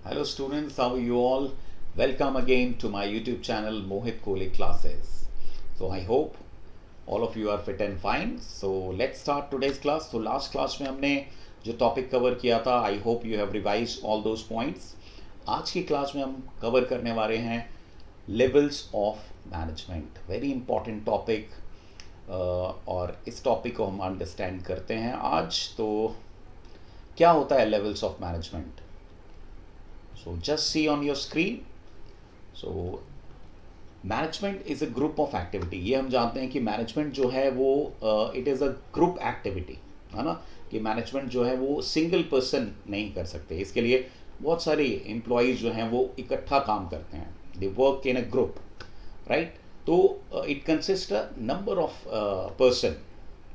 Hello students, how are you all? Welcome again to my YouTube channel Mohit Kohli Classes. So I hope all of you are fit and fine. So let's start today's class. So last class में हमने जो topic cover किया था, I hope you have revise all those points. आज की class में हम cover करने वाले हैं levels of management. Very important topic, और इस टॉपिक को हम अंडरस्टैंड करते हैं आज. तो क्या होता है levels of management? So just see on your screen. So management is a group of activity. ये हम जानते हैं कि मैनेजमेंट जो है वो it is a group activity, है ना. कि मैनेजमेंट जो है वो सिंगल पर्सन नहीं कर सकते. इसके लिए बहुत सारे एम्प्लॉयज़ जो हैं वो इकट्ठा काम करते हैं. They work in a group, right. तो it consist a number of person,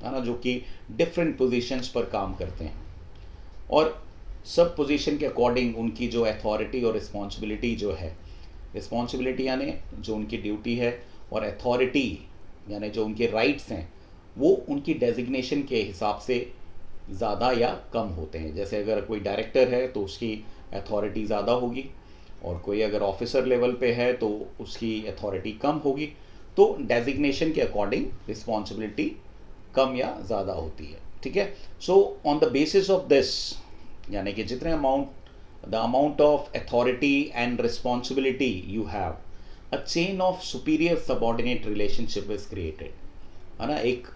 है ना, जो कि डिफरेंट पोजीशंस पर काम करते हैं. और सब पोजीशन के अकॉर्डिंग उनकी जो अथॉरिटी और रिस्पॉन्सिबिलिटी जो है, रिस्पॉन्सिबिलिटी यानी जो उनकी ड्यूटी है, और अथॉरिटी यानी जो उनके राइट्स हैं, वो उनकी डेजिग्नेशन के हिसाब से ज़्यादा या कम होते हैं. जैसे अगर कोई डायरेक्टर है तो उसकी अथॉरिटी ज़्यादा होगी, और कोई अगर ऑफिसर लेवल पे है तो उसकी अथॉरिटी कम होगी. तो डेजिग्नेशन के अकॉर्डिंग रिस्पॉन्सिबिलिटी कम या ज़्यादा होती है, ठीक है. So on the basis of this, यानी कि जितने the amount of authority and responsibility you have, a chain of superior subordinate relationship is created, है ना. एक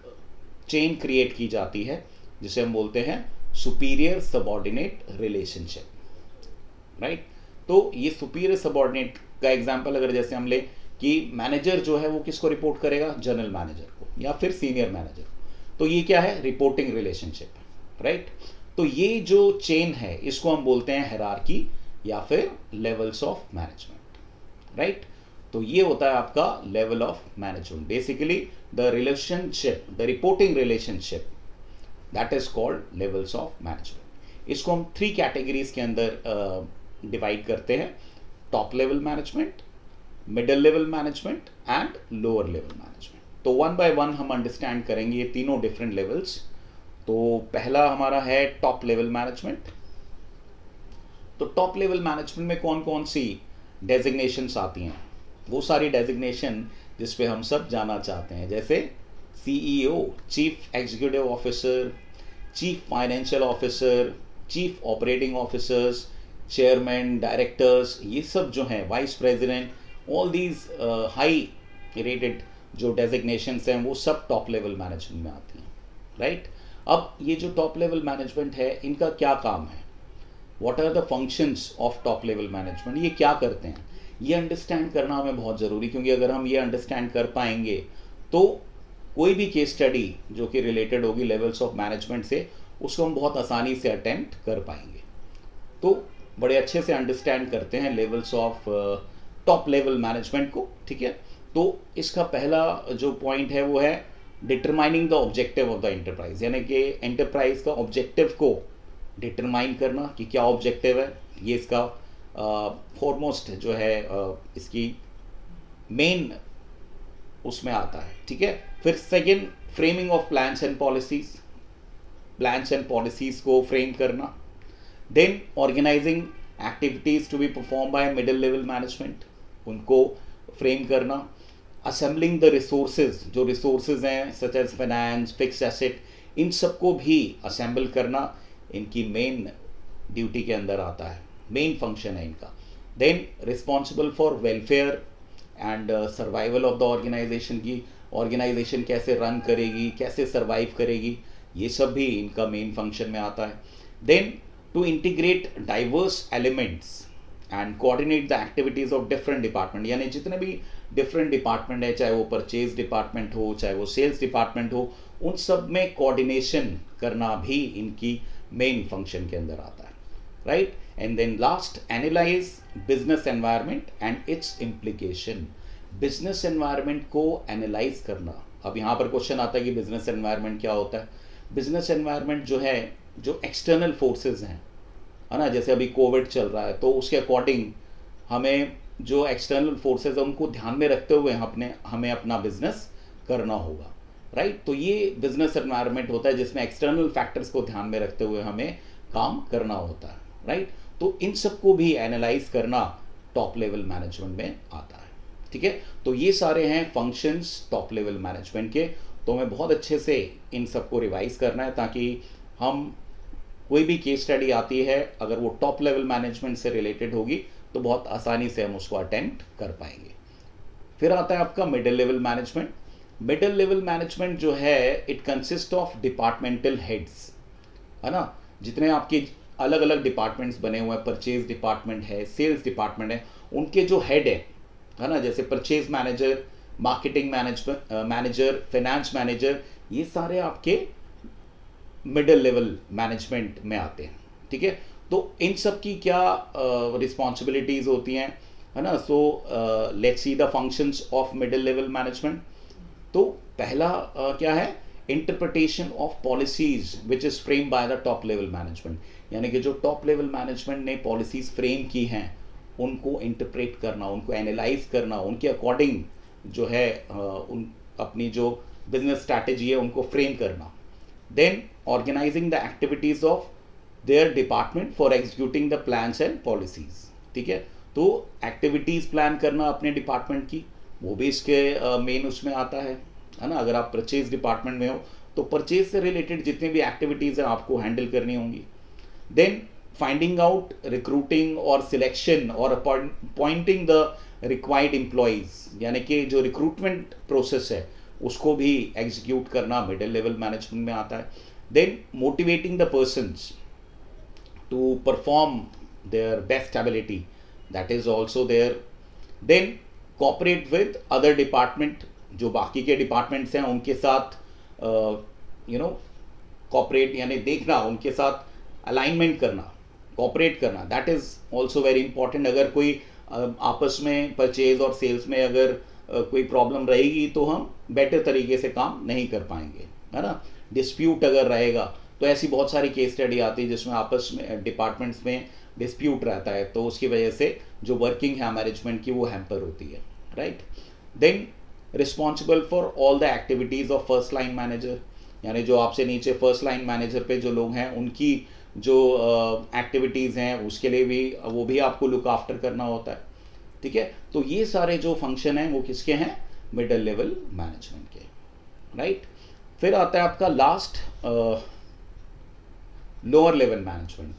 चेन क्रिएट की जाती है जिसे हम बोलते हैं सुपीरियर सबऑर्डिनेट रिलेशनशिप, राइट. तो ये सुपीरियर सबऑर्डिनेट का एग्जांपल अगर जैसे हम ले कि मैनेजर जो है वो किसको रिपोर्ट करेगा? जनरल मैनेजर को या फिर सीनियर मैनेजर. तो ये क्या है? Reporting relationship, right. तो ये जो चेन है इसको हम बोलते हैं हायरार्की या फिर लेवल्स ऑफ मैनेजमेंट, राइट. तो ये होता है आपका level of management. Basically the relationship, the reporting relationship, that is called levels of management. इसको हम 3 कैटेगरीज के अंदर डिवाइड करते हैं: top level management, middle level management and lower level management. तो वन बाय वन हम अंडरस्टैंड करेंगे ये तीनों डिफरेंट लेवल्स. तो पहला हमारा है टॉप लेवल मैनेजमेंट. तो टॉप लेवल मैनेजमेंट में कौन कौन सी डेजिग्नेशंस आती हैं? वो सारी डेजिग्नेशन जिस पे हम सब जाना चाहते हैं, जैसे CEO, chief executive officer, chief financial officer, chief operating officers, chairman, directors, ये सब जो हैं, vice president, all these high rated जो डेजिग्नेशंस हैं वो सब टॉप लेवल मैनेजमेंट में आती हैं, राइट. अब ये जो टॉप लेवल मैनेजमेंट है, इनका क्या काम है? What are the functions of top level management? ये क्या करते हैं, ये अंडरस्टैंड करना हमें बहुत ज़रूरी. क्योंकि अगर हम ये अंडरस्टैंड कर पाएंगे तो कोई भी केस स्टडी जो कि रिलेटेड होगी लेवल्स ऑफ मैनेजमेंट से, उसको हम बहुत आसानी से अटेम्प्ट कर पाएंगे. तो बड़े अच्छे से अंडरस्टैंड करते हैं levels of top level management को, ठीक है. तो इसका पहला जो पॉइंट है वो है determining the objective of the enterprise. यानी कि एंटरप्राइज का ऑब्जेक्टिव को डिटरमाइन करना कि क्या ऑब्जेक्टिव है. ये इसका फॉरमोस्ट जो है इसकी मेन उसमें आता है, ठीक है. फिर second, framing of plans and policies, plans and policies को फ्रेम करना. Then organizing activities to be perform by middle level management, उनको फ्रेम करना. असेंबलिंग द रिसोर्सेज, जो रिसोर्सेज हैं such as finance, fix asset, इन सबको भी असेंबल करना इनकी मेन ड्यूटी के अंदर आता है, मेन फंक्शन है इनका. Then responsible for welfare and survival of the organisation, की ऑर्गेनाइजेशन कैसे रन करेगी, कैसे सर्वाइव करेगी, ये सब भी इनका मेन फंक्शन में आता है. Then to integrate diverse elements and coordinate the activities of different department. यानी जितने भी डिफरेंट डिपार्टमेंट है, चाहे वो परचेज डिपार्टमेंट हो, चाहे वो सेल्स डिपार्टमेंट हो, उन सब में कोऑर्डिनेशन करना भी इनकी मेन फंक्शन के अंदर आता है, right. And then last, analyse business environment and its implication. Business environment को एनालाइज करना. अब यहाँ पर क्वेश्चन आता है कि बिजनेस एनवायरनमेंट क्या होता है? बिजनेस एनवायरनमेंट जो है, जो एक्सटर्नल फोर्सेज हैं, है ना, जैसे अभी कोविड चल रहा है, तो उसके अकॉर्डिंग हमें जो एक्सटर्नल फोर्सेज है उनको ध्यान में रखते हुए हमें अपना बिजनेस करना होगा, राइट. तो ये बिजनेस एनवायरनमेंट होता है जिसमें एक्सटर्नल फैक्टर्स को ध्यान में रखते हुए हमें काम करना होता है, राइट. तो इन सबको भी एनालाइज करना टॉप लेवल मैनेजमेंट में आता है। ठीक है, तो ये सारे हैं फंक्शंस टॉप लेवल मैनेजमेंट के। तो हमें बहुत अच्छे से इन सबको रिवाइज करना है ताकि हम कोई भी केस स्टडी आती है अगर वो टॉप लेवल मैनेजमेंट से रिलेटेड होगी तो बहुत आसानी से हम उसको अटेम्प्ट कर पाएंगे। फिर आता है आपका middle level management. Middle level management जो है it consist of departmental heads, है ना। जितने आपके अलग अलग डिपार्टमेंट्स बने हुए हैं, परचेज डिपार्टमेंट है, सेल्स डिपार्टमेंट है, उनके जो हेड है ना, जैसे purchase manager, marketing manager, finance manager, ये सारे आपके मिडिल लेवल मैनेजमेंट में आते हैं। ठीक है, तो इन सब की क्या रिस्पॉन्सिबिलिटीज होती हैं, है ना। So let's see the functions of middle level management. तो पहला क्या है, interpretation of policies which is frame by the top level management, यानी कि जो टॉप लेवल मैनेजमेंट ने पॉलिसीज फ्रेम की हैं उनको इंटरप्रेट करना, उनको एनालाइज करना, उनके अकॉर्डिंग जो है उन अपनी जो बिजनेस स्ट्रैटेजी है उनको फ्रेम करना। Then organising the activities of their department for executing the plans and policies. ठीक है, तो एक्टिविटीज प्लान करना अपने डिपार्टमेंट की, वो भी इसके मेन उसमें आता है ना। अगर आप परचेज डिपार्टमेंट में हो तो परचेज से रिलेटेड जितनी भी एक्टिविटीज हैं आपको हैंडल करनी होंगी। देन फाइंडिंग आउट, रिक्रूटिंग और सिलेक्शन और अपॉइंटिंग द रिक्वायर्ड एम्प्लॉयज, यानी कि जो रिक्रूटमेंट प्रोसेस है उसको भी एग्जीक्यूट करना मिडिल लेवल मैनेजमेंट में आता है। Then motivating the persons to perform their best ability, that is also there. Then cooperate with other department, जो बाकी के डिपार्टमेंट्स हैं उनके साथ कॉपरेट यानी देखना, उनके साथ अलाइनमेंट करना, कॉपरेट करना, that is also very important. अगर कोई आपस में परचेज और सेल्स में अगर कोई प्रॉब्लम रहेगी तो हम बेटर तरीके से काम नहीं कर पाएंगे, है ना। डिस्प्यूट अगर रहेगा तो ऐसी बहुत सारी केस स्टडी आती है जिसमें आपस में डिपार्टमेंट्स में डिस्प्यूट रहता है, तो उसकी वजह से जो वर्किंग है मैनेजमेंट की वो हैम्पर होती है, right. Then responsible for all the activities of first line manager, यानी जो आपसे नीचे फर्स्ट लाइन मैनेजर पे जो लोग हैं उनकी जो एक्टिविटीज़ हैं उसके लिए भी वो भी आपको लुक आफ्टर करना होता है। ठीक है, तो ये सारे जो फंक्शन हैं वो किसके हैं, मिडिल लेवल मैनेजमेंट के, राइट। फिर आता है आपका लास्ट लोअर लेवल मैनेजमेंट।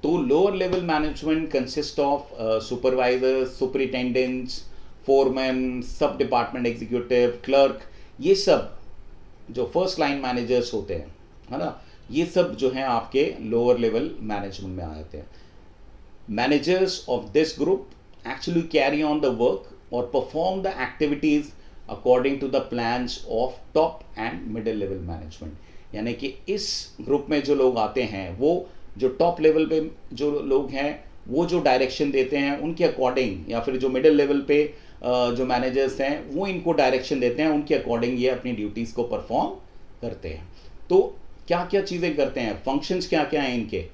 तो lower level management consist of supervisors, superintendents, foreman, सब डिपार्टमेंट एग्जीक्यूटिव, क्लर्क, ये सब जो फर्स्ट लाइन मैनेजर्स होते हैं, है ना, ये सब जो हैं आपके लोअर लेवल मैनेजमेंट में आ जाते हैं। Managers of this group actually carry on the work और perform the activities according to the plans of top and middle level management, यानी कि इस ग्रुप में जो लोग आते हैं वो जो टॉप लेवल पे जो लोग हैं वो जो डायरेक्शन देते हैं उनके अकॉर्डिंग, या फिर जो मिडिल लेवल पे जो मैनेजर्स हैं वो इनको डायरेक्शन देते हैं, उनके अकॉर्डिंग ये अपनी ड्यूटीज़ को परफॉर्म करते हैं। तो क्या क्या चीज़ें करते हैं, फंक्शंस क्या क्या हैं इनके।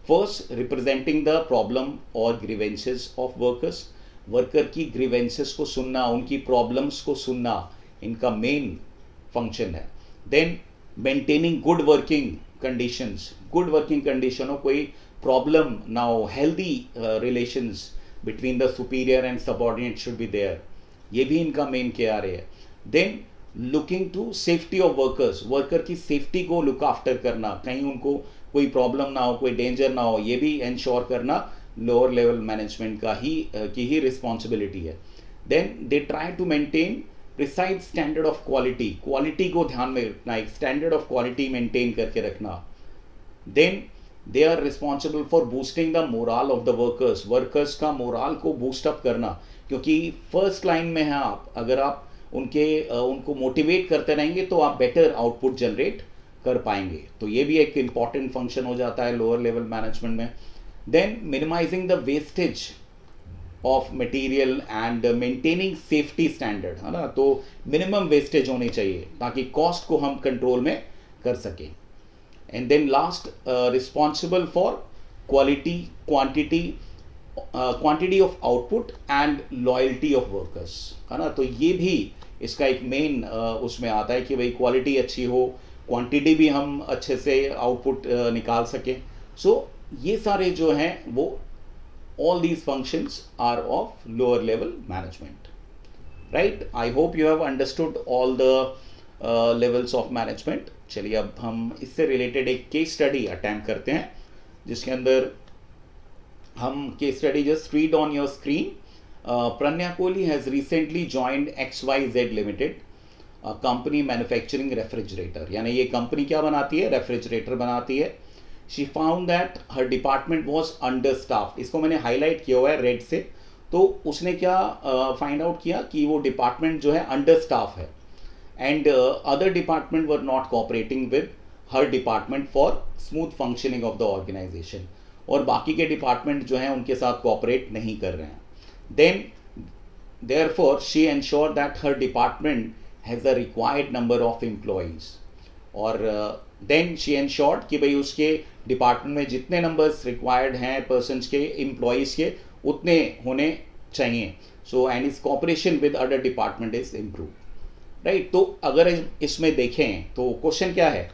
फर्स्ट, रिप्रेजेंटिंग द प्रॉब्लम और ग्रीवेंसेस ऑफ वर्कर्स, वर्कर की ग्रीवेंसेस को सुनना, उनकी प्रॉब्लम्स को सुनना इनका मेन फंक्शन है। Then maintaining good working conditions, good working condition हो, कोई प्रॉब्लम ना हो, healthy relations between the superior and subordinate should be there, ये भी इनका मेन केआर है। Then looking to safety of workers, worker की सेफ्टी को लुक आफ्टर करना, कहीं उनको कोई प्रॉब्लम ना हो, कोई डेंजर ना हो, ये भी इंश्योर करना लोअर लेवल मैनेजमेंट का की ही रिस्पॉन्सिबिलिटी है। Then they try to maintain precise standard of quality, quality को ध्यान में रखना, एक स्टैंडर्ड ऑफ क्वालिटी मेंटेन करके रखना। Then they are responsible for boosting the morale of the workers, workers का मोरल को बूस्ट अप करना, क्योंकि फर्स्ट लाइन में है आप, अगर आप उनको मोटिवेट करते रहेंगे तो आप बेटर आउटपुट जनरेट कर पाएंगे, तो ये भी एक इंपॉर्टेंट फंक्शन हो जाता है लोअर लेवल मैनेजमेंट में। Then minimizing the wastage of material and maintaining safety standard, है ना, तो मिनिमम वेस्टेज होनी चाहिए ताकि कॉस्ट को हम कंट्रोल में कर सकें। And then last, responsible for quality, quantity of output and loyalty of workers, है ना, तो ये भी इसका एक मेन उसमें आता है कि भाई क्वालिटी अच्छी हो, क्वांटिटी भी हम अच्छे से आउटपुट निकाल सकें। सो ये सारे जो हैं वो all these functions are of lower level management. Right? I hope you have understood all the levels of management. चलिए अब हम इससे रिलेटेड एक केस स्टडी अटेम्प्ट करते हैं, जिसके अंदर हम case study just read on your screen. Pranya Kohli has recently joined XYZ Limited, a company manufacturing refrigerator. यानी ये कंपनी क्या बनाती है? रेफ्रिजरेटर बनाती है. She found that her department was understaffed. इसको मैंने हाईलाइट किया हुआ है रेड से. तो उसने क्या फाइंड आउट किया कि वो डिपार्टमेंट जो है अंडरस्टाफ है, and other department were not cooperating with her department for smooth functioning of the organisation. और बाकी के डिपार्टमेंट जो हैं उनके साथ कोऑपरेट नहीं कर रहे हैं. Then, therefore, she ensured that her department has the required number of employees. और then she ensured कि भाई उसके डिपार्टमेंट में जितने नंबर्स रिक्वायर्ड हैं पर्सन्स के, एम्प्लॉयज़ के, उतने होने चाहिए. So and is cooperation with other department is improve. Right? तो अगर इसमें देखें तो क्वेश्चन क्या है?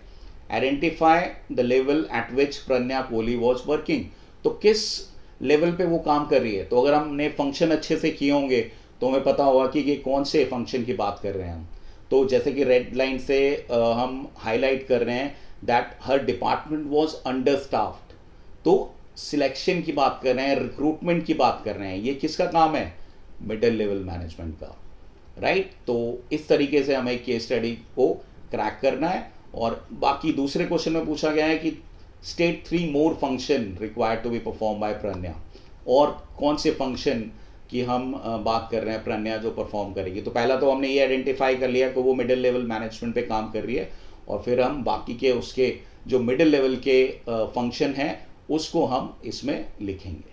Identify the level eight which Pragya Kohli was working. तो किस लेवल पे वो काम कर रही है? तो अगर हमने फंक्शन अच्छे से किए होंगे तो हमें पता होगा कि ये कौन से फंक्शन की बात कर रहे हैं हम. तो जैसे कि रेड लाइन से हम हाईलाइट कर रहे हैं दैट हर डिपार्टमेंट वाज अंडरस्टाफ्ड. तो सिलेक्शन की बात कर रहे हैं, रिक्रूटमेंट की बात कर रहे हैं. ये किसका काम है? मिडिल लेवल मैनेजमेंट का. राइट? तो इस तरीके से हमें केस स्टडी को क्रैक करना है. और बाकी दूसरे क्वेश्चन में पूछा गया है कि state 3 more function required to be perform by Pragya. और कौन से फंक्शन की हम बात कर रहे हैं प्रज्ञा जो परफॉर्म करेगी? तो पहला तो हमने ये आइडेंटिफाई कर लिया कि वो मिडिल लेवल मैनेजमेंट पे काम कर रही है, और फिर हम बाकी के उसके जो मिडिल लेवल के फंक्शन हैं उसको हम इसमें लिखेंगे.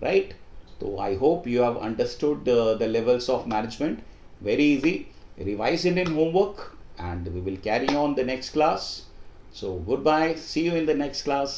राइट? तो I hope you have understood the levels of management. Very easy. Revise it in homework and we will carry on the next class. So goodbye, see you in the next class.